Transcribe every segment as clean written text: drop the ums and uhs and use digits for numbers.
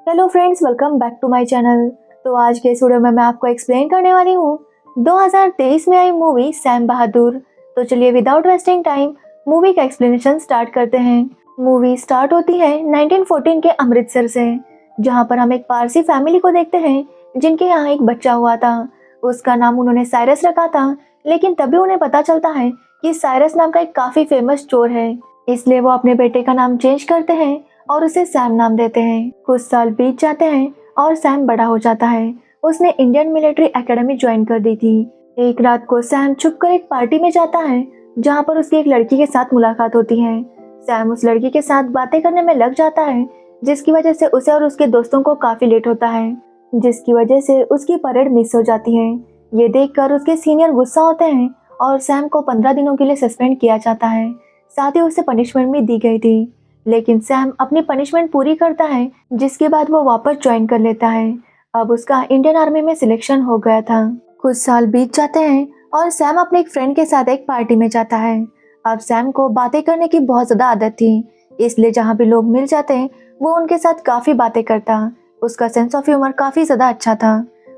Hello friends, welcome back to my channel. तो आज के इस वीडियो में मैं आपको एक्सप्लेन करने वाली हूँ 2023 में आई मूवी सैम बहादुर। तो चलिए विदाउट वेस्टिंग टाइम मूवी का एक्सप्लेनेशन स्टार्ट करते हैं। मूवी स्टार्ट होती है 1914 के अमृतसर से, जहाँ पर हम एक पारसी फैमिली को देखते हैं जिनके यहाँ एक बच्चा हुआ था। उसका नाम उन्होंने साइरस रखा था, लेकिन तभी उन्हें पता चलता है कि साइरस नाम का एक काफी फेमस चोर है, इसलिए वो अपने बेटे का नाम चेंज करते हैं और उसे सैम नाम देते हैं। कुछ साल बीत जाते हैं और सैम बड़ा हो जाता है। उसने इंडियन मिलिट्री एकेडमी ज्वाइन कर दी थी। एक रात को सैम छुपकर एक पार्टी में जाता है, जहाँ पर उसकी एक लड़की के साथ मुलाकात होती है। सैम उस लड़की के साथ बातें करने में लग जाता है, जिसकी वजह से उसे और उसके दोस्तों को काफी लेट होता है, जिसकी वजह से उसकी परेड मिस हो जाती है। ये देखकर उसके सीनियर गुस्सा होते हैं और सैम को 15 दिनों के लिए सस्पेंड किया जाता है। साथ ही उसे पनिशमेंट भी दी गई थी, लेकिन सैम अपनी पनिशमेंट पूरी करता है, जिसके बाद वो वापस ज्वाइन कर लेता है। अब उसका इंडियन आर्मी में सिलेक्शन हो गया था। कुछ साल बीत जाते हैं और सैम अपने एक फ्रेंड के साथ एक पार्टी में जाता है। अब सैम को बातें करने की बहुत ज्यादा आदत थी, इसलिए जहाँ भी लोग मिल जाते हैं वो उनके साथ काफी बातें करता। उसका सेंस ऑफ ह्यूमर काफी ज्यादा अच्छा था।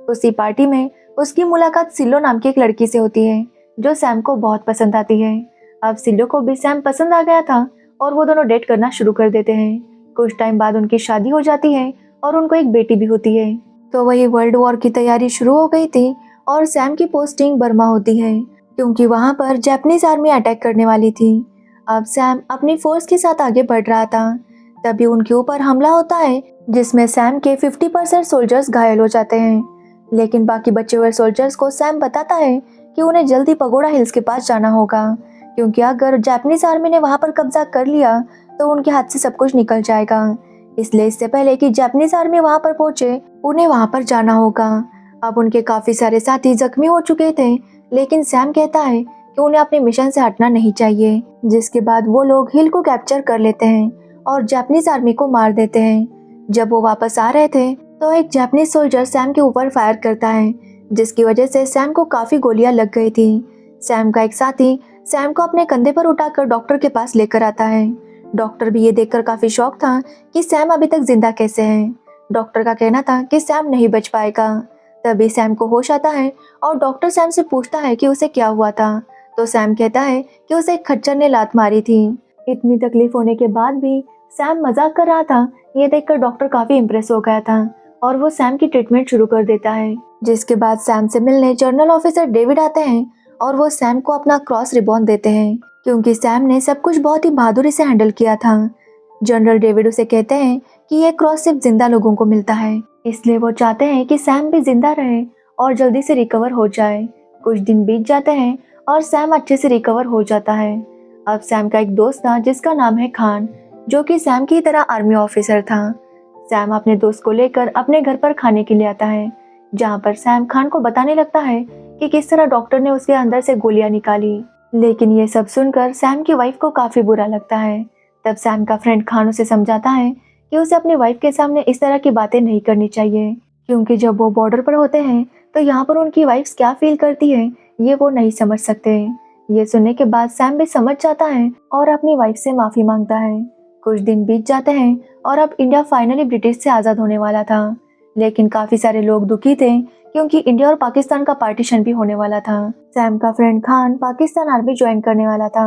उसी पार्टी में उसकी मुलाकात सिल्लो नाम की एक लड़की से होती है, जो सैम को बहुत पसंद आती है। अब सिल्लो को भी सैम पसंद आ गया था और वो दोनों डेट करना शुरू कर देते हैं। कुछ टाइम बाद उनकी शादी हो जाती है और उनको एक बेटी भी होती है। तो वही वर्ल्ड वॉर की तैयारी शुरू हो गई थी और सैम की पोस्टिंग बर्मा होती है, क्योंकि वहां पर जापानीज आर्मी अटैक करने वाली थी। अब सैम अपनी फोर्स के साथ आगे बढ़ रहा था, तभी उनके ऊपर हमला होता है, जिसमें सैम के 50% सोल्जर्स घायल हो जाते हैं। लेकिन बाकी बचे हुए सोल्जर्स को सैम बताता है कि उन्हें जल्दी पगोड़ा हिल्स के पास जाना होगा, क्योंकि अगर जापानीज आर्मी ने वहां पर कब्जा कर लिया तो उनके हाथ से सब कुछ निकल जाएगा। इसलिए इससे पहले कि जापानीज आर्मी वहां पर पहुंचे, उन्हें वहां पर जाना होगा। अब उनके काफी सारे साथी जख्मी हो चुके थे, लेकिन सैम कहता है कि उन्हें अपने मिशन से हटना नहीं चाहिए। जिसके बाद वो लोग हिल को कैप्चर कर लेते हैं और जापानीज आर्मी को मार देते हैं। जब वो वापस आ रहे थे तो एक जापानीज सोल्जर सैम के ऊपर फायर करता है, जिसकी वजह से सैम को काफी गोलियां लग गई थी। सैम का एक साथी सैम को अपने कंधे पर उठाकर डॉक्टर के पास लेकर आता है। डॉक्टर भी ये देखकर काफी शॉक था कि सैम अभी तक जिंदा कैसे है। डॉक्टर का कहना था कि सैम नहीं बच पाएगा। तभी सैम को होश आता है और डॉक्टर सैम से पूछता है कि उसे क्या हुआ था। तो सैम कहता है कि उसे एक खच्चर ने लात मारी थी। इतनी तकलीफ होने के बाद भी सैम मजाक कर रहा था। ये देखकर डॉक्टर काफी इम्प्रेस हो गया था और वो सैम की ट्रीटमेंट शुरू कर देता है। जिसके बाद सैम से मिलने जनरल ऑफिसर डेविड आते हैं और वो सैम को अपना क्रॉस रिबॉन देते हैं, क्योंकि सैम ने सब कुछ बहुत ही बहादुरी से हैंडल किया था। जनरल डेविड उसे कहते हैं कि ये क्रॉस सिर्फ जिंदा लोगों को मिलता है, इसलिए वो चाहते हैं कि सैम भी जिंदा रहे और जल्दी से रिकवर हो जाए। कुछ दिन बीत जाते हैं और सैम अच्छे से रिकवर हो जाता है। अब सैम का एक दोस्त था जिसका नाम है खान, जो कि सैम की तरह आर्मी ऑफिसर था। सैम अपने दोस्त को लेकर अपने घर पर खाने के लिए आता है, जहाँ पर सैम खान को बताने लगता है कि किस तरह डॉक्टर ने उसके अंदर से गोलियां निकाली। लेकिन ये सब सुनकर सैम की वाइफ को काफी बुरा लगता है। तब सैम का फ्रेंड खान उसे समझाता है कि उसे अपनी वाइफ के सामने इस तरह की बातें नहीं करनी चाहिए, क्योंकि जब वो बॉर्डर पर होते हैं तो यहाँ पर उनकी वाइफ्स क्या फील करती है ये वो नहीं समझ सकते। ये सुनने के बाद सैम भी समझ जाता है और अपनी वाइफ से माफी मांगता है। कुछ दिन बीत जाते हैं और अब इंडिया फाइनली ब्रिटिश से आजाद होने वाला था, लेकिन काफी सारे लोग दुखी थे, क्योंकि इंडिया और पाकिस्तान का पार्टीशन भी होने वाला था। सैम का friend Khan Pakistan army join करने वाला था।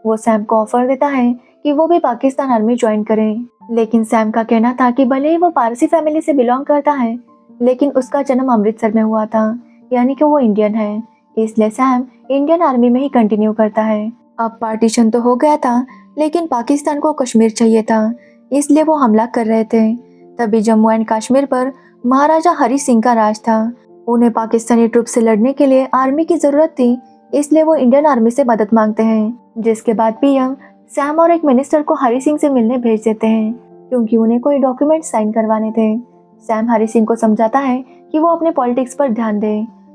वो सैम को ऑफर देता है कि वो भी पाकिस्तान आर्मी ज्वाइन करे, लेकिन सैम का कहना था कि भले ही वो पारसी फैमिली से बिलोंग करता है, लेकिन उसका जन्म अमृतसर में हुआ था, यानी कि वो इंडियन है। इसलिए सैम इंडियन आर्मी में ही कंटिन्यू करता है। अब पार्टीशन तो हो गया था, लेकिन पाकिस्तान को कश्मीर चाहिए था, इसलिए वो हमला कर रहे थे। तभी जम्मू एंड कश्मीर पर महाराजा हरी सिंह का राज था। उन्हें पाकिस्तानी ट्रुप से लड़ने के लिए आर्मी की जरूरत थी, इसलिए वो इंडियन आर्मी से मदद मांगते हैं। जिसके बाद पीएम सैम और एक मिनिस्टर को हरी सिंह से मिलने भेज देते हैं, क्योंकि उन्हें कोई डॉक्यूमेंट साइन करवाने थे। सैम हरी सिंह को समझाता है कि वो अपने पॉलिटिक्स पर ध्यान दे।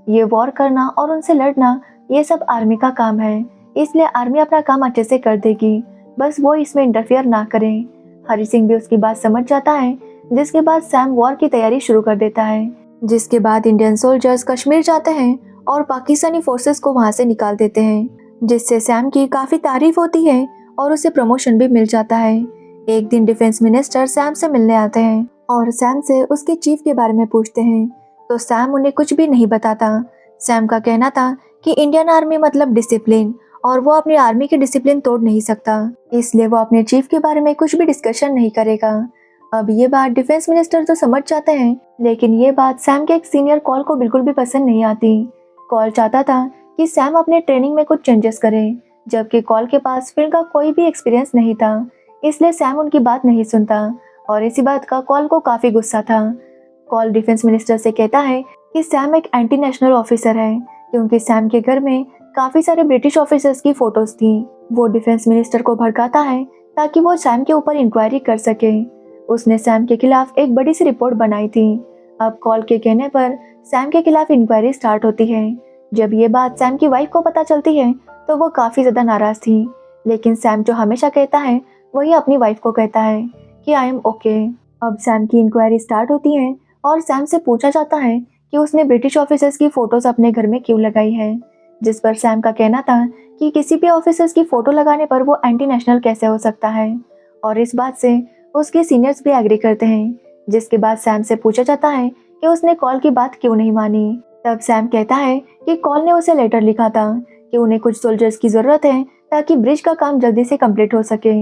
ये वॉर करना और उनसे लड़ना ये सब आर्मी का काम है, इसलिए आर्मी अपना काम अच्छे से कर देगी, बस वो इसमें इंटरफियर ना करें। हरी सिंह भी उसकी बात समझ जाता है। जिसके बाद सैम वॉर की तैयारी शुरू कर देता है। जिसके बाद इंडियन सोल्जर्स कश्मीर जाते हैं और पाकिस्तानी फोर्सेस को वहां से निकाल देते हैं, जिससे सैम की काफी तारीफ होती है और उसे प्रमोशन भी मिल जाता है। एक दिन डिफेंस मिनिस्टर सैम से मिलने आते हैं और सैम से उसके चीफ के बारे में पूछते हैं तो सैम उन्हें कुछ भी नहीं बताता। सैम का कहना था कि इंडियन आर्मी मतलब डिसिप्लिन और वो अपनी आर्मी की डिसिप्लिन तोड़ नहीं सकता, इसलिए वो अपने चीफ के बारे में कुछ भी डिस्कशन नहीं करेगा। अब ये बात डिफेंस मिनिस्टर तो समझ जाते हैं, लेकिन ये बात सैम के एक सीनियर कॉल को बिल्कुल भी पसंद नहीं आती। कॉल चाहता था कि सैम अपने ट्रेनिंग में कुछ चेंजेस करे, जबकि कॉल के पास फिल्म का कोई भी एक्सपीरियंस नहीं था, इसलिए सैम उनकी बात नहीं सुनता और इसी बात का कॉल को काफ़ी गुस्सा था। कॉल डिफेंस मिनिस्टर से कहता है कि सैम एक एंटी नेशनल ऑफिसर है, क्योंकि सैम के घर में काफ़ी सारे ब्रिटिश ऑफिसर्स की फोटोज थी। वो डिफेंस मिनिस्टर को भड़काता है ताकि वो सैम के ऊपर इंक्वायरी कर सके। उसने सैम के खिलाफ एक बड़ी सी रिपोर्ट बनाई थी। अब कॉल के कहने पर सैम के खिलाफ इंक्वायरी स्टार्ट होती है। जब ये बात सैम की वाइफ को पता चलती है तो वो काफ़ी ज़्यादा नाराज़ थी, लेकिन सैम जो हमेशा कहता है वही अपनी वाइफ को कहता है कि आई एम ओके। अब सैम की इंक्वायरी स्टार्ट होती है और सैम से पूछा जाता है कि उसने ब्रिटिश ऑफिसर्स की फ़ोटोज़ अपने घर में क्यों लगाई है, जिस पर सैम का कहना था कि किसी भी ऑफिसर्स की फ़ोटो लगाने पर वो एंटी नेशनल कैसे हो सकता है, और इस बात से उसके सीनियर्स भी एग्री करते हैं। जिसके बाद सैम से पूछा जाता है कि उसने कॉल की बात क्यों नहीं मानी। तब सैम कहता है कि कॉल ने उसे लेटर लिखा था कि उन्हें कुछ सोल्जर्स की ज़रूरत है ताकि ब्रिज का काम जल्दी से कंप्लीट हो सके।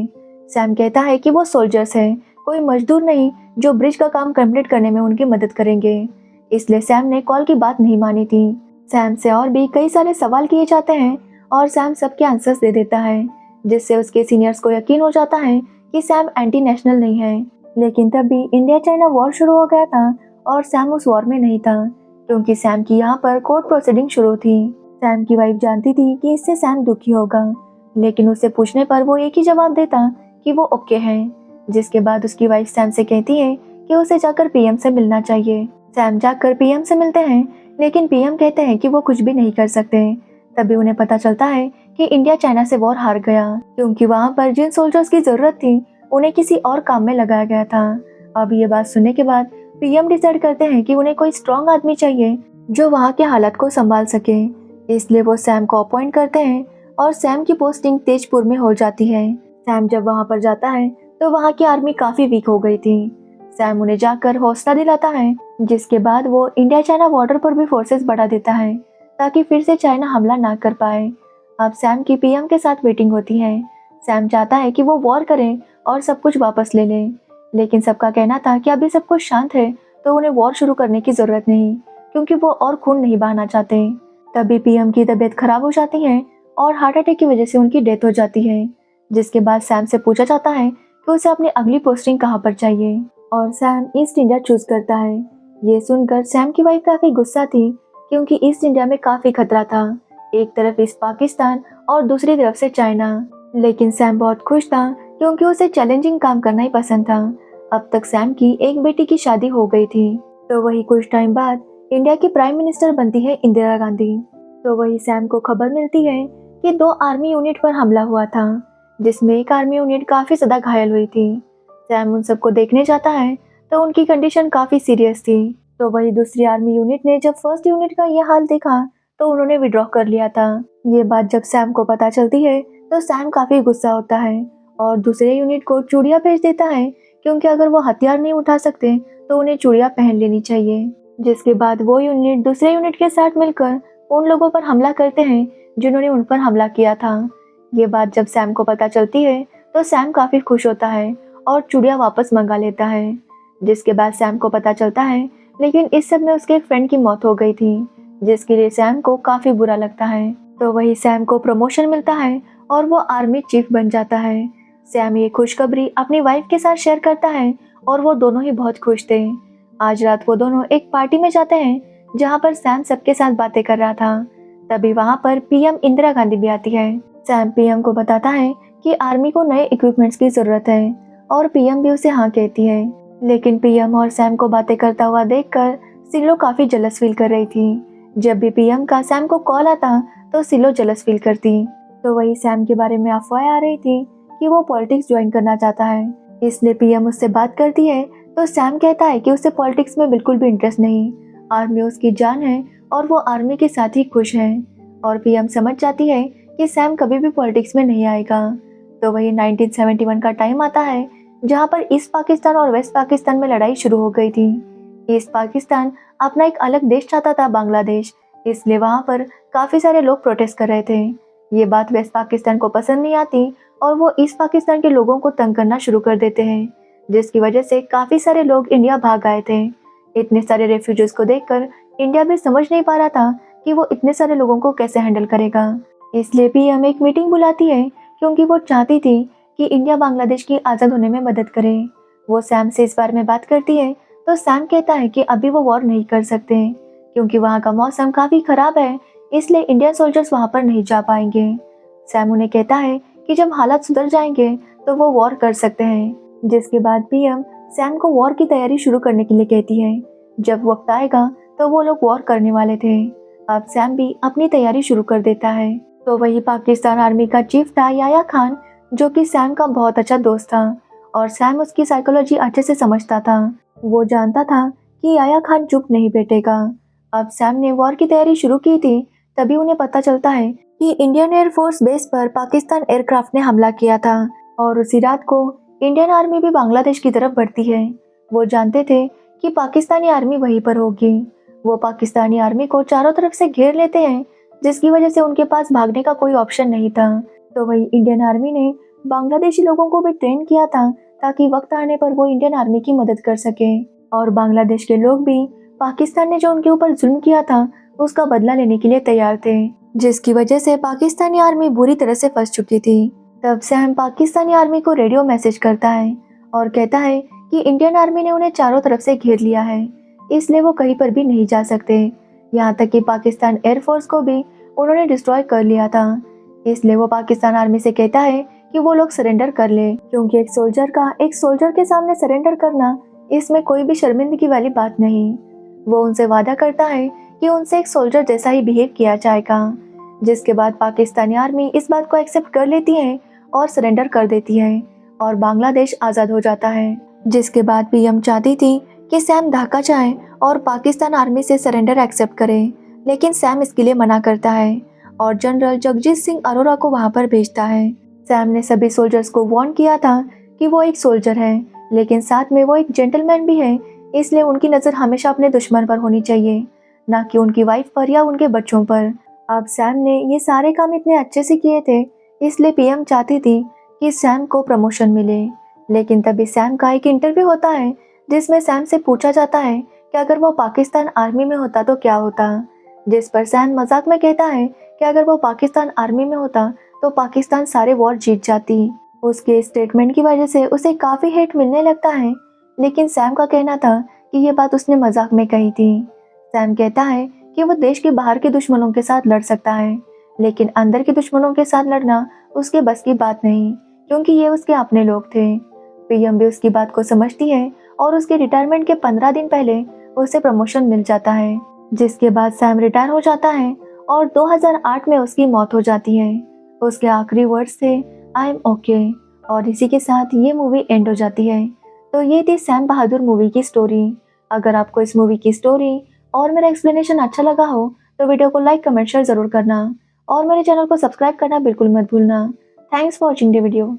सैम कहता है कि वो सोल्जर्स हैं, कोई मजदूर नहीं जो ब्रिज का काम कंप्लीट करने में उनकी मदद करेंगे, इसलिए सैम ने कॉल की बात नहीं मानी थी। सैम से और भी कई सारे सवाल किए जाते हैं और सैम सबके आंसर्स दे देता है, जिससे उसके सीनियर्स को यकीन हो जाता है कि सैम एंटी नेशनल नहीं है। लेकिन तब भी इंडिया चाइना वॉर शुरू हो गया था और सैम उस वॉर में नहीं था, क्योंकि सैम की यहाँ पर कोर्ट प्रोसीडिंग शुरू थी। सैम की वाइफ जानती थी कि इससे सैम दुखी होगा, लेकिन उससे पूछने पर वो एक ही जवाब देता कि वो ओके है। जिसके बाद उसकी वाइफ सैम से कहती है कि उसे जाकर पीएम से मिलना चाहिए। सैम जाकर पीएम से मिलते हैं, लेकिन पीएम कहते हैं कि वो कुछ भी नहीं कर सकते। तभी उन्हें पता चलता है कि इंडिया चाइना से वॉर हार गया, क्योंकि वहाँ पर जिन सोल्जर्स की जरूरत थी उन्हें किसी और काम में लगाया गया था। अब ये बात सुनने के बाद पीएम डिसाइड करते हैं कि उन्हें कोई स्ट्रॉन्ग आदमी चाहिए जो वहाँ के हालात को संभाल सके, इसलिए वो सैम को अपॉइंट करते हैं और सैम की पोस्टिंग तेजपुर में हो जाती है। सैम जब वहाँ पर जाता है तो वहाँ की आर्मी काफ़ी वीक हो गई थी। सैम उन्हें जाकर हौसला दिलाता है, जिसके बाद वो इंडिया चाइना बॉर्डर पर भी फोर्सेस बढ़ा देता है ताकि फिर से चाइना हमला ना कर पाए। अब सैम की पीएम के साथ मीटिंग होती है। सैम चाहता है कि वो वॉर करें और सब कुछ वापस ले लें, लेकिन सबका कहना था कि अभी सब कुछ शांत है तो उन्हें वॉर शुरू करने की ज़रूरत नहीं, क्योंकि वो और खून नहीं बहाना चाहते। तभी पीएम की तबीयत खराब हो जाती है और हार्ट अटैक की वजह से उनकी डेथ हो जाती है। जिसके बाद सैम से पूछा जाता है कि उसे अपनी अगली पोस्टिंग कहाँ पर चाहिए, और सैम ईस्ट इंडिया चूज करता है। ये सुनकर सैम की वाइफ काफ़ी गुस्सा थी, क्योंकि ईस्ट इंडिया में काफ़ी खतरा था, एक तरफ ईस्ट पाकिस्तान और दूसरी तरफ से चाइना। लेकिन सैम बहुत खुश था, क्योंकि उसे चैलेंजिंग काम करना ही पसंद था। अब तक सैम की एक बेटी की शादी हो गई थी, तो वही कुछ टाइम बाद इंडिया की प्राइम मिनिस्टर बनती है इंदिरा गांधी। तो वही सैम को खबर मिलती है कि 2 आर्मी यूनिट पर हमला हुआ था, जिसमें एक आर्मी यूनिट काफ़ी ज़्यादा घायल हुई थी। सैम उन सबको देखने जाता है तो उनकी कंडीशन काफ़ी सीरियस थी। तो वही दूसरी आर्मी यूनिट ने जब फर्स्ट यूनिट का यह हाल देखा तो उन्होंने विड्रॉ कर लिया था। ये बात जब सैम को पता चलती है तो सैम काफ़ी गुस्सा होता है और दूसरे यूनिट को चूड़ियाँ भेज देता है, क्योंकि अगर वो हथियार नहीं उठा सकते तो उन्हें चूड़ियाँ पहन लेनी चाहिए। जिसके बाद वो यूनिट दूसरे यूनिट के साथ मिलकर उन लोगों पर हमला करते हैं जिन्होंने उन पर हमला किया था। ये बात जब सैम को पता चलती है तो सैम काफ़ी खुश होता है और चूड़ियाँ वापस मंगा लेता है। जिसके बाद सैम को पता चलता है, लेकिन इस सब में उसके एक फ्रेंड की मौत हो गई थी, जिसके लिए सैम को काफ़ी बुरा लगता है। तो वही सैम को प्रमोशन मिलता है और वो आर्मी चीफ बन जाता है। सैम ये खुशखबरी अपनी वाइफ के साथ शेयर करता है और वो दोनों ही बहुत खुश थे। आज रात वो दोनों एक पार्टी में जाते हैं जहाँ पर सैम सबके साथ बातें कर रहा था। तभी वहाँ पर पीएम इंदिरा गांधी भी आती है। सैम पीएम को बताता है कि आर्मी को नए इक्विपमेंट्स की ज़रूरत है और पीएम भी उसे हाँ कहती है। लेकिन पीएम और सैम को बातें करता हुआ देखकर सिलो काफ़ी जलस फील कर रही थी। जब भी पीएम का सैम को कॉल आता तो सिलो जलस फील करती। तो वही सैम के बारे में अफवाहें आ रही थी कि वो पॉलिटिक्स ज्वाइन करना चाहता है, इसलिए पीएम उससे बात करती है तो सैम कहता है कि उसे पॉलिटिक्स में बिल्कुल भी इंटरेस्ट नहीं, आर्मी उसकी जान है और वो आर्मी के साथ ही खुश है। और पीएम समझ जाती है कि सैम कभी भी पॉलिटिक्स में नहीं आएगा। तो वही 1971 का टाइम आता है जहां पर ईस्ट पाकिस्तान और वेस्ट पाकिस्तान में लड़ाई शुरू हो गई थी। ईस्ट पाकिस्तान अपना एक अलग देश चाहता था, बांग्लादेश, इसलिए वहां पर काफी सारे लोग प्रोटेस्ट कर रहे थे। ये बात वेस्ट पाकिस्तान को पसंद नहीं आती और वो ईस्ट पाकिस्तान के लोगों को तंग करना शुरू कर देते हैं, जिसकी वजह से काफी सारे लोग इंडिया भाग आए थे। इतने सारे रेफ्यूजीज को देखकर इंडिया भी समझ नहीं पा रहा था कि वो इतने सारे लोगों को कैसे हैंडल करेगा। इसलिए पीएम एक मीटिंग बुलाती है क्योंकि वो चाहती थी कि इंडिया बांग्लादेश की आज़ाद होने में मदद करे। वो सैम से इस बारे में बात करती है तो सैम कहता है कि अभी वो वॉर नहीं कर सकते क्योंकि वहाँ का मौसम काफ़ी ख़राब है, इसलिए इंडियन सोल्जर्स वहाँ पर नहीं जा पाएंगे। सैम उन्हें कहता है कि जब हालात सुधर जाएंगे तो वो वॉर कर सकते हैं, जिसके बाद पीएम सैम को वॉर की तैयारी शुरू करने के लिए कहती है। जब वक्त आएगा तो वो लोग वॉर करने वाले थे। अब सैम भी अपनी तैयारी शुरू कर देता है। तो वही पाकिस्तान आर्मी का चीफ था याया खान, जो कि सैम का बहुत अच्छा दोस्त था और सैम उसकी साइकोलॉजी अच्छे से समझता था। वो जानता था कि याया खान चुप नहीं बैठेगा। अब सैम ने वॉर की तैयारी शुरू की थी, तभी उन्हें पता चलता है कि इंडियन एयरफोर्स बेस पर पाकिस्तान एयरक्राफ्ट ने हमला किया था और उसी रात को इंडियन आर्मी भी बांग्लादेश की तरफ बढ़ती है। वो जानते थे कि पाकिस्तानी आर्मी वहीं पर होगी। वो पाकिस्तानी आर्मी को चारों तरफ से घेर लेते हैं, जिसकी वजह से उनके पास भागने का कोई ऑप्शन नहीं था। तो वही इंडियन आर्मी ने बांग्लादेशी लोगों को भी ट्रेन किया था ताकि वक्त आने पर वो इंडियन आर्मी की मदद कर सके। और बांग्लादेश के लोग भी पाकिस्तान ने जो उनके ऊपर जुल्म किया था उसका बदला लेने के लिए तैयार थे, जिसकी वजह से पाकिस्तानी आर्मी बुरी तरह से फंस चुकी थी। तब सैम पाकिस्तानी आर्मी को रेडियो मैसेज करता है और कहता है कि इंडियन आर्मी ने उन्हें चारों तरफ से घेर लिया है, इसलिए वो कहीं पर भी नहीं जा सकते। यहाँ तक कि पाकिस्तान एयरफोर्स को भी उन्होंने डिस्ट्रॉय कर लिया था। इसलिए वो पाकिस्तान आर्मी से कहता है कि वो लोग सरेंडर कर ले, क्योंकि एक सोल्जर के सामने सरेंडर करना, इसमें कोई भी शर्मिंदगी वाली बात नहीं। वो उनसे वादा करता है कि उनसे एक सोल्जर जैसा ही बिहेव किया जाएगा, जिसके बाद पाकिस्तानी आर्मी इस बात को एक्सेप्ट कर लेती है और सरेंडर कर देती है और बांग्लादेश आज़ाद हो जाता है। जिसके बाद पीएम चाहती थी कि सैम ढाका जाए और पाकिस्तान आर्मी से सरेंडर एक्सेप्ट करे, लेकिन सैम इसके लिए मना करता है और जनरल जगजीत सिंह अरोरा को वहां पर भेजता है। सैम ने सभी सोल्जर्स को वार्न किया था कि वो एक सोल्जर है, लेकिन साथ में वो एक जेंटलमैन भी है, इसलिए उनकी नज़र हमेशा अपने दुश्मन पर होनी चाहिए, ना कि उनकी वाइफ पर या उनके बच्चों पर। अब सैम ने ये सारे काम इतने अच्छे से किए थे, इसलिए पीएम चाहती थी कि सैम को प्रमोशन मिले। लेकिन तभी सैम का एक इंटरव्यू होता है जिसमें सैम से पूछा जाता है कि अगर वो पाकिस्तान आर्मी में होता तो क्या होता, जिस पर सैम मजाक में कहता है कि अगर वो पाकिस्तान आर्मी में होता तो पाकिस्तान सारे वॉर जीत जाती। उसके स्टेटमेंट की वजह से उसे काफ़ी हेट मिलने लगता है, लेकिन सैम का कहना था कि ये बात उसने मजाक में कही थी। सैम कहता है कि वो देश के बाहर के दुश्मनों के साथ लड़ सकता है, लेकिन अंदर के दुश्मनों के साथ लड़ना उसके बस की बात नहीं, क्योंकि ये उसके अपने लोग थे। पीएम भी उसकी बात को समझती है और उसके रिटायरमेंट के 15 दिन पहले उसे प्रमोशन मिल जाता है, जिसके बाद सैम रिटायर हो जाता है और 2008 में उसकी मौत हो जाती है। उसके आखिरी वर्ड्स थे आई एम ओके, और इसी के साथ ये मूवी एंड हो जाती है। तो ये थी सैम बहादुर मूवी की स्टोरी। अगर आपको इस मूवी की स्टोरी और मेरा एक्सप्लेनेशन अच्छा लगा हो तो वीडियो को लाइक, कमेंट, शेयर जरूर करना और मेरे चैनल को सब्सक्राइब करना बिल्कुल मत भूलना। Thanks for watching the video.